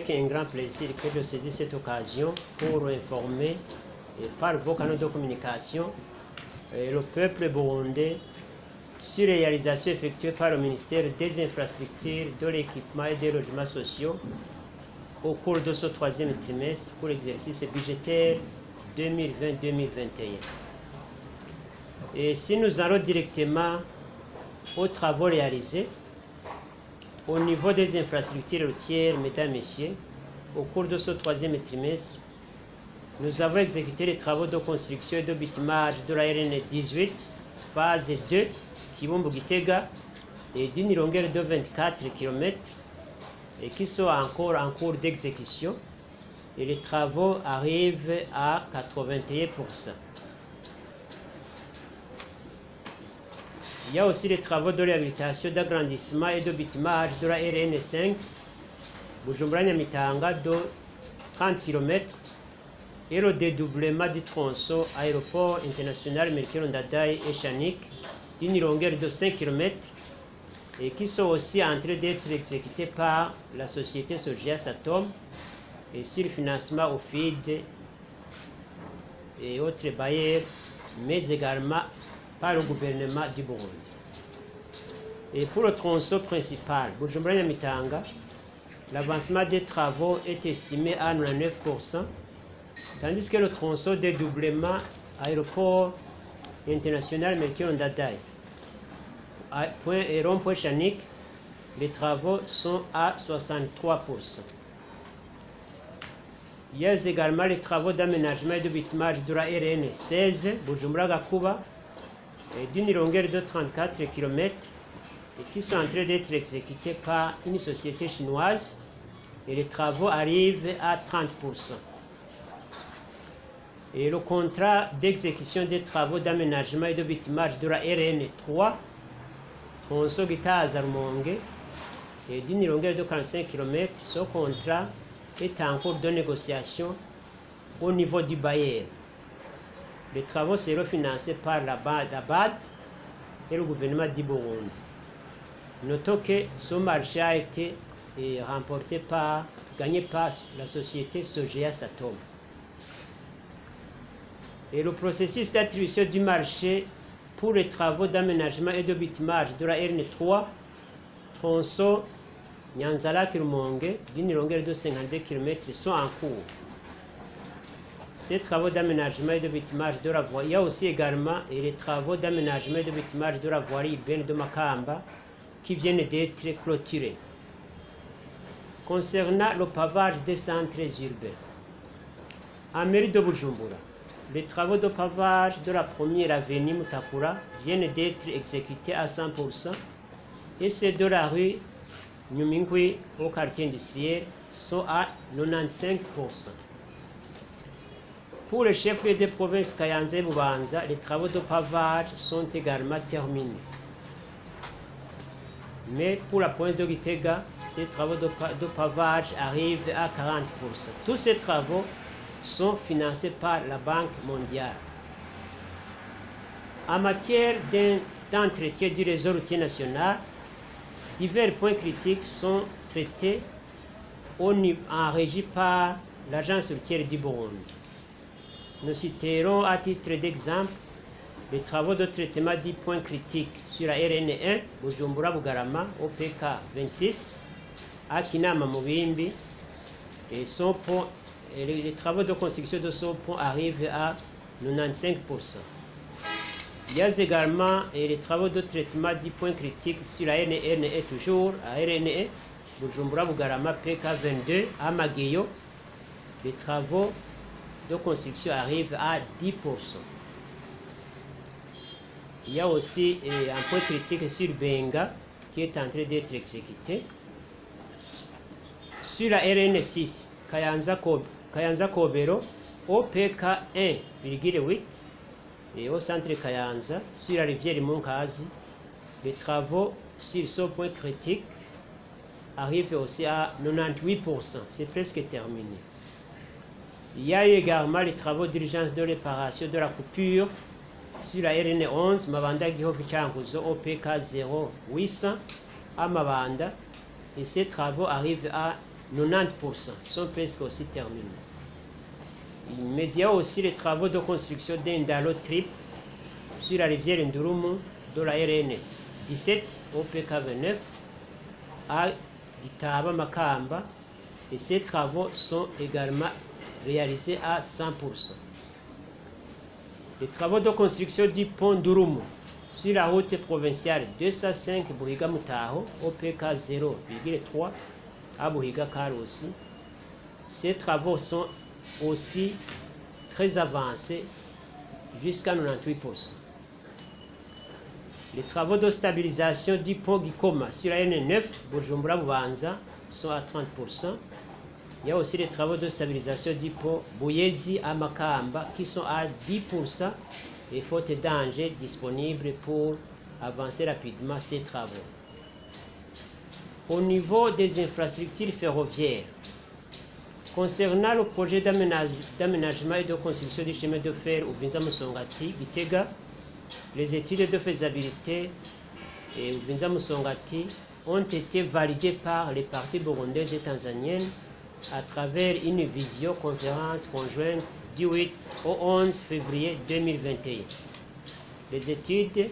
avec un grand plaisir que je saisis cette occasion pour informer par vos canaux de communication le peuple burundais sur les réalisations effectuées par le ministère des Infrastructures, de l'Équipement et des Logements Sociaux au cours de ce troisième trimestre pour l'exercice budgétaire 2020-2021. Et si nous allons directement aux travaux réalisés, au niveau des infrastructures routières, mesdames, messieurs, au cours de ce troisième trimestre, nous avons exécuté les travaux de construction et de bitumage de la RN 18, phase 2, Kibumbu Gitega, et d'une longueur de 24 km, et qui sont encore en cours d'exécution, et les travaux arrivent à 81%. Il y a aussi les travaux de réhabilitation, d'agrandissement et de bitumage de la RN5, Bujumbura-Nyamitanga de 30 km, et le dédoublement du tronçon aéroport international Melchior Ndadaye et Chanik d'une longueur de 5 km, et qui sont aussi en train d'être exécutés par la société Sogeas Atom et sur le financement au FID et autres bailleurs, mais également par le gouvernement du Burundi. Et pour le tronçon principal, Bujumbura-Nyamitanga, l'avancement des travaux est estimé à 99%, tandis que le tronçon de dédoublement aéroport international Melchior Ndadaye et rond-point Chanik, les travaux sont à 63%. Il y a également les travaux d'aménagement et de bitumage de la RN 16, Bujumbura-Gakuba, d'une longueur de 34 km, et qui sont en train d'être exécutés par une société chinoise, et les travaux arrivent à 30%. Et le contrat d'exécution des travaux d'aménagement et de bitumage de la RN 3, tronçon Gitaza-Rumonge, et d'une longueur de 45 km, ce contrat est en cours de négociation au niveau du bailleur. Les travaux seront financés par la BAD et le gouvernement du Burundi. Notons que ce marché a été gagné par la société Sogeas Atom. Et le processus d'attribution du marché pour les travaux d'aménagement et de bitumage de la RN3, tronçon Nyanza-Lac-Rumonge, d'une longueur de 52 km, sont en cours. Ces travaux d'aménagement et de bitumage de la voirie, il y a aussi également les travaux d'aménagement et de bitumage de la voirie urbaine de Makamba qui viennent d'être clôturés. Concernant le pavage des centres urbains, en mairie de Bujumbura, les travaux de pavage de la première avenue Mutakura viennent d'être exécutés à 100%, et ceux de la rue Nyumingwi au quartier industriel sont à 95%. Pour le chef-lieu de province Kayanza et Bubanza, les travaux de pavage sont également terminés. Mais pour la province de Gitega, ces travaux de pavage arrivent à 40%. Tous ces travaux sont financés par la Banque mondiale. En matière d'entretien du réseau routier national, divers points critiques sont traités en régie par l'Agence routière du Burundi. Nous citerons à titre d'exemple les travaux de traitement des points critiques sur la RN1, Bujumbura-Bugarama, OPK 26, à Kinama-Mubimbi, et les travaux de construction de ce pont arrivent à 95%. Il y a également les travaux de traitement du point critique sur la RN1 toujours, à RN1, Bujumbura-Bugarama, PK22, à Magueyo. Les travaux de construction arrivent à 10%. Il y a aussi un point critique sur Benga qui est en train d'être exécuté. Sur la RN6, Kayanza-Kobero, OPK 1,8, et au centre Kayanza, sur la rivière Munkazi, les travaux sur ce point critique arrivent aussi à 98%. C'est presque terminé. Il y a également les travaux d'urgence de réparation de la coupure sur la RN11, Mabanda Gihofi Changuzo, OPK 0800 à Mabanda, et ces travaux arrivent à 90% sont presque aussi terminés. Mais il y a aussi les travaux de construction d'un dallo trip sur la rivière Ndurumu de la RNS 17 au PK29 à Gitaba Makamba, et ces travaux sont également réalisés à 100%. Les travaux de construction du pont Ndurumu sur la route provinciale 205 Buhiga Mutaho au PK 0,3 à Buhiga Karusi. Ces travaux sont aussi très avancés jusqu'à 98%. Les travaux de stabilisation du pont Gikoma sur la N9 Bujumbura Bubanza sont à 30%. Il y a aussi les travaux de stabilisation du pont Buyezi à Makamba qui sont à 10% et faute danger disponible pour avancer rapidement ces travaux. Au niveau des infrastructures ferroviaires, concernant le projet d'aménagement et de construction du chemin de fer Uvinza Musongati Gitega, les études de faisabilité et Uvinza Musongati ont été validées par les parties burundaises et tanzaniennes à travers une visioconférence conjointe du 8 au 11 février 2021. Les études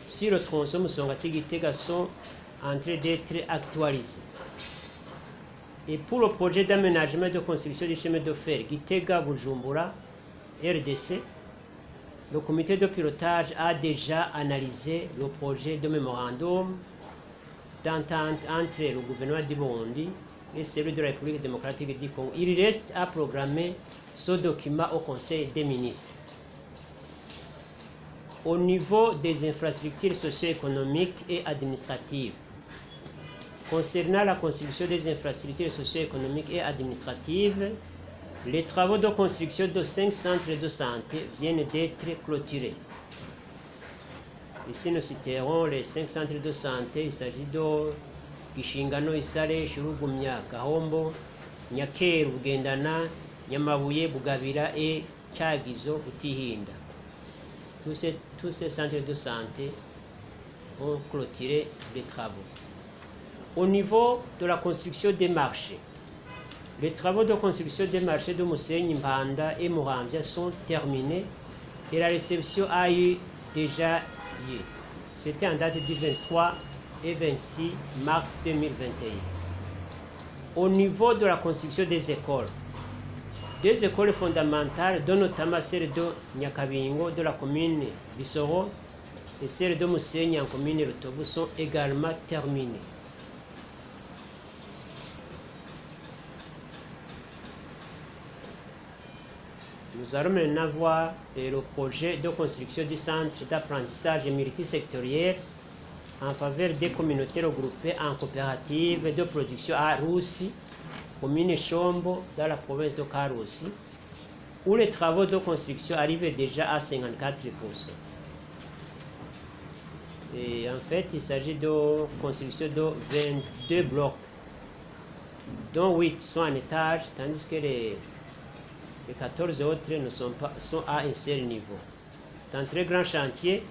sur le tronçon Musongati Gitega sont en train d'être actualisées. Et pour le projet d'aménagement et de construction du chemin de fer Gitega Bujumbura RDC, le comité de pilotage a déjà analysé le projet de mémorandum d'entente entre le gouvernement du Burundi et celui de la République démocratique du Congo. Il reste à programmer ce document au Conseil des ministres. Au niveau des infrastructures socio-économiques et administratives, concernant la construction des infrastructures socio-économiques et administratives, les travaux de construction de 5 centres de santé viennent d'être clôturés. Ici, nous citerons les 5 centres de santé. Il s'agit de Gishingano, Isale, Shurugumya, Gahombo, Nyakeru, Bugendana, Nyamabuye, Bugabira et Chagizo, Utihinda. Tous ces centres de santé ont clôturé les travaux. Au niveau de la construction des marchés, les travaux de construction des marchés de Musenyi, Mbanda et Muramvya sont terminés et la réception a eu déjà lieu. C'était en date du 23 et 26 mars 2021. Au niveau de la construction des écoles, deux écoles fondamentales, dont notamment celle de Nyakabingo de la commune Bisoro et celle de Musenyi en commune Rutovu, sont également terminées. Nous allons maintenant voir le projet de construction du centre d'apprentissage multisectoriel en faveur des communautés regroupées en coopérative de production à Russi, commune Chombo, dans la province de Karusi, où les travaux de construction arrivent déjà à 54%. Et en fait, il s'agit de construction de 22 blocs, dont 8 sont en étage, tandis que les 14 autres sont à un seul niveau. C'est un très grand chantier.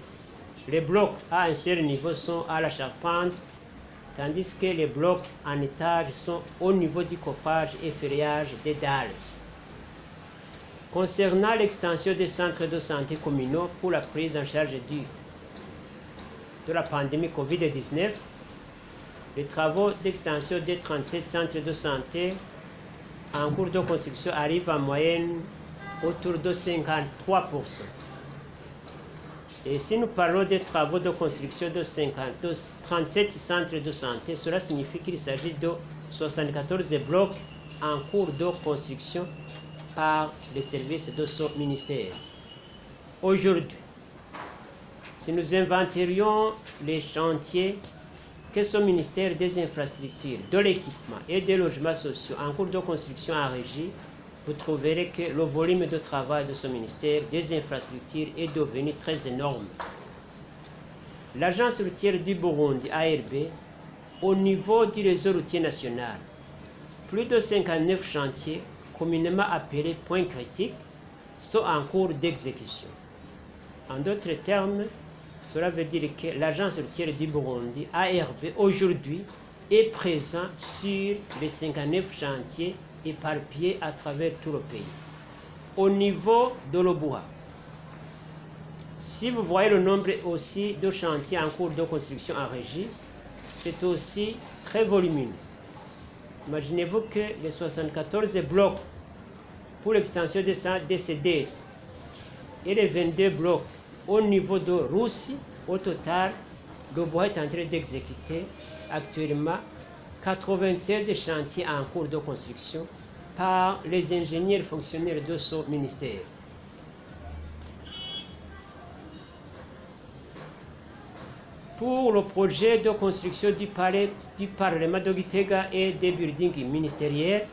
Les blocs à un seul niveau sont à la charpente, tandis que les blocs en étage sont au niveau du coffrage et ferrillage des dalles. Concernant l'extension des centres de santé communaux pour la prise en charge de la pandémie Covid-19, les travaux d'extension des 37 centres de santé en cours de construction arrive en moyenne autour de 53%. Et si nous parlons des travaux de construction de 37 centres de santé, cela signifie qu'il s'agit de 74 blocs en cours de construction par les services de ce ministère. Aujourd'hui, si nous inventarions les chantiers que ce ministère des infrastructures, de l'équipement et des logements sociaux en cours de construction en régie, vous trouverez que le volume de travail de ce ministère des infrastructures est devenu très énorme. L'agence routière du Burundi, ARB, au niveau du réseau routier national, plus de 59 chantiers, communément appelés points critiques, sont en cours d'exécution. En d'autres termes, cela veut dire que l'agence routière du Burundi, ARB, aujourd'hui, est présent sur les 59 chantiers éparpillés à travers tout le pays. Au niveau de l'Obuha, si vous voyez le nombre aussi de chantiers en cours de construction en régie, c'est aussi très volumineux. Imaginez-vous que les 74 blocs pour l'extension des CDS et les 22 blocs au niveau de Roussi, au total, l'Obuha est en train d'exécuter actuellement 96 chantiers en cours de construction par les ingénieurs fonctionnaires de son ministère. Pour le projet de construction du palais du Parlement de Gitega et des buildings ministériels,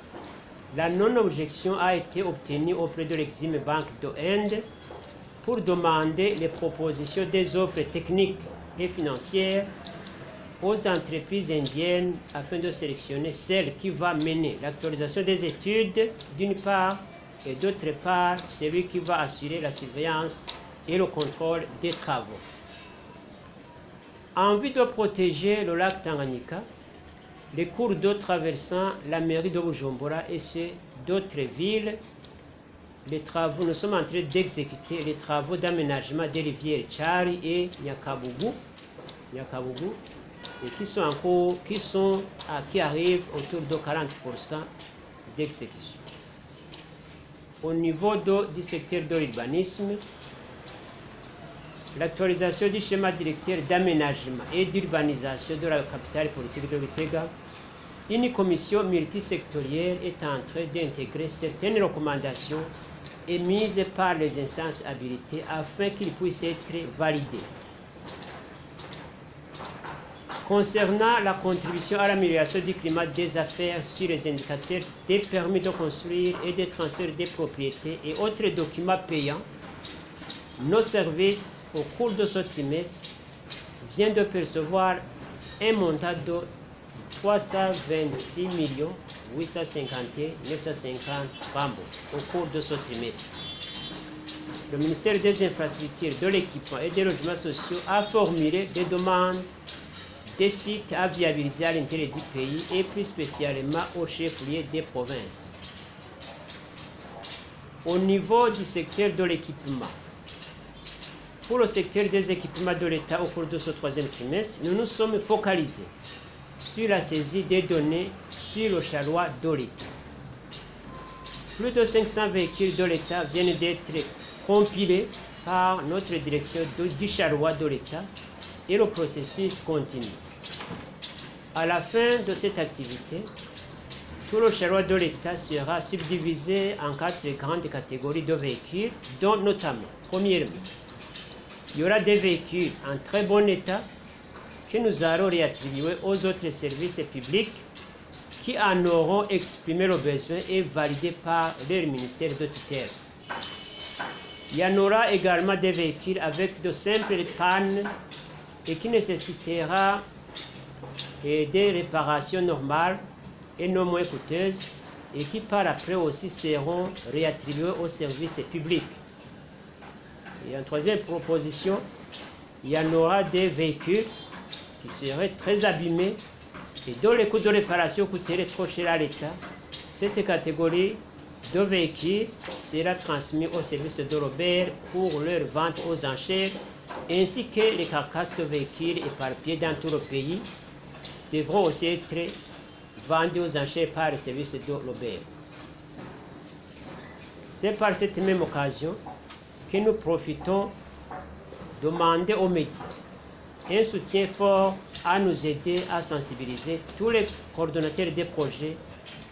la non-objection a été obtenue auprès de l'Exim Bank de Inde pour demander les propositions des offres techniques et financières aux entreprises indiennes afin de sélectionner celle qui va mener l'actualisation des études d'une part et d'autre part celui qui va assurer la surveillance et le contrôle des travaux. En vue de protéger le lac Tanganyika, les cours d'eau traversant la mairie de Bujumbura et ceux d'autres villes, nous sommes en train d'exécuter les travaux d'aménagement des rivières Tchari et Nyakabugu, et qui arrivent autour de 40% d'exécution. Au niveau du secteur de l'urbanisme, l'actualisation du schéma directeur d'aménagement et d'urbanisation de la capitale politique de Gitega, une commission multisectorielle est en train d'intégrer certaines recommandations émises par les instances habilitées afin qu'ils puissent être validés. Concernant la contribution à l'amélioration du climat des affaires sur les indicateurs des permis de construire et des transferts des propriétés et autres documents payants, nos services, au cours de ce trimestre, viennent de percevoir un montant de 326 851 950 bambous au cours de ce trimestre. Le ministère des Infrastructures, de l'Équipement et des Logements Sociaux a formulé des demandes des sites à viabiliser à l'intérieur du pays et plus spécialement au chef-lieu des provinces. Au niveau du secteur de l'équipement, pour le secteur des équipements de l'État au cours de ce troisième trimestre, nous nous sommes focalisés sur la saisie des données sur le charroi de l'État. Plus de 500 véhicules de l'État viennent d'être compilés par notre direction du charroi de l'État et le processus continue. À la fin de cette activité, tout le charroi de l'État sera subdivisé en 4 grandes catégories de véhicules, dont notamment, premièrement, il y aura des véhicules en très bon état que nous allons réattribuer aux autres services publics qui en auront exprimé le besoin et validé par leur ministère de tutelle. Il y en aura également des véhicules avec de simples pannes et qui nécessitera des réparations normales et non moins coûteuses et qui par après aussi seront réattribués aux services publics. Et en troisième proposition, il y en aura des véhicules qui seraient très abîmés et dont les coûts de réparation coûteraient trop cher à l'État. Cette catégorie de véhicules sera transmise au service de l'Obert pour leur vente aux enchères, ainsi que les carcasses de véhicules éparpillés dans tout le pays devront aussi être vendus aux enchères par le service de l'Obert. C'est par cette même occasion que nous profitons de demander aux médias un soutien fort à nous aider à sensibiliser tous les coordonnateurs des projets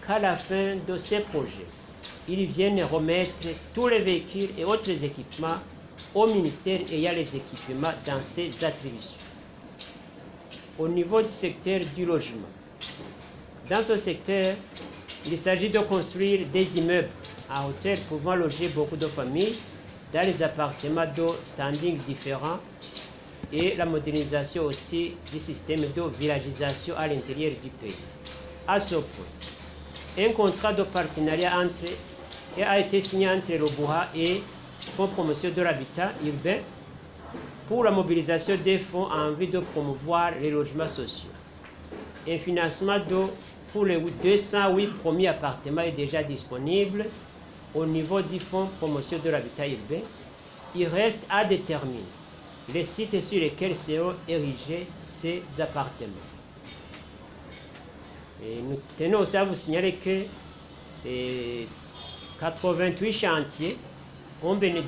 qu'à la fin de ces projets, ils viennent remettre tous les véhicules et autres équipements au ministère ayant les équipements dans ses attributions. Au niveau du secteur du logement, dans ce secteur, il s'agit de construire des immeubles à hauteur pouvant loger beaucoup de familles dans les appartements de standing différents et la modernisation aussi du système de villagisation à l'intérieur du pays. À ce point, un contrat de partenariat a été signé entre l'Obuha et Fonds Promotion de l'Habitat urbain pour la mobilisation des fonds en vue de promouvoir les logements sociaux. un financement pour les 208 premiers appartements est déjà disponible au niveau du Fonds promotion de l'habitat urbain. Il reste à déterminer les sites sur lesquels seront érigés ces appartements. Et nous tenons aussi à vous signaler que 88 chantiers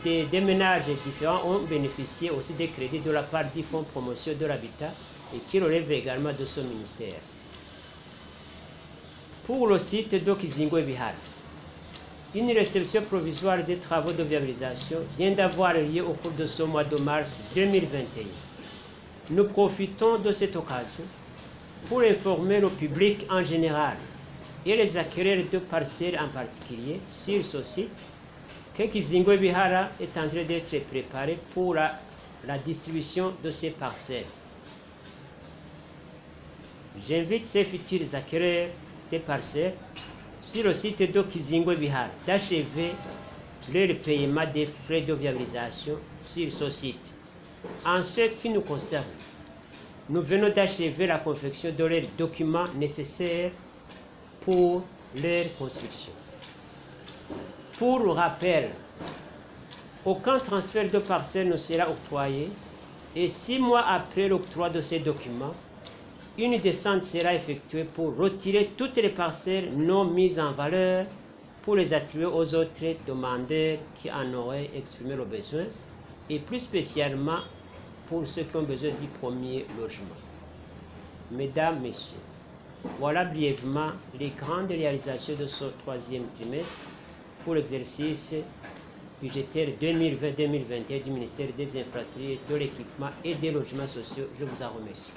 des ménages différents ont bénéficié aussi des crédits de la part du Fonds promotion de l'habitat et qui relève également de ce ministère. Pour le site d'Okizingo et Bihar, une réception provisoire des travaux de viabilisation vient d'avoir lieu au cours de ce mois de mars 2021. Nous profitons de cette occasion pour informer le public en général et les acquéreurs de parcelles en particulier sur ce site que Kizingo et Bihara est en train d'être préparé pour la distribution de ces parcelles. J'invite ces futurs acquéreurs des parcelles sur le site de Kizingo et Bihara d'achever leur paiement des frais de viabilisation sur ce site. En ce qui nous concerne, nous venons d'achever la confection de leurs documents nécessaires pour leur construction. Pour rappel, aucun transfert de parcelle ne sera octroyé et 6 mois après l'octroi de ces documents, une descente sera effectuée pour retirer toutes les parcelles non mises en valeur pour les attribuer aux autres demandeurs qui en auraient exprimé le besoin et plus spécialement pour ceux qui ont besoin du premier logement. Mesdames, Messieurs, voilà brièvement les grandes réalisations de ce 3e trimestre pour l'exercice budgétaire 2020-2021 du ministère des Infrastructures, de l'Équipement et des Logements Sociaux. Je vous en remercie.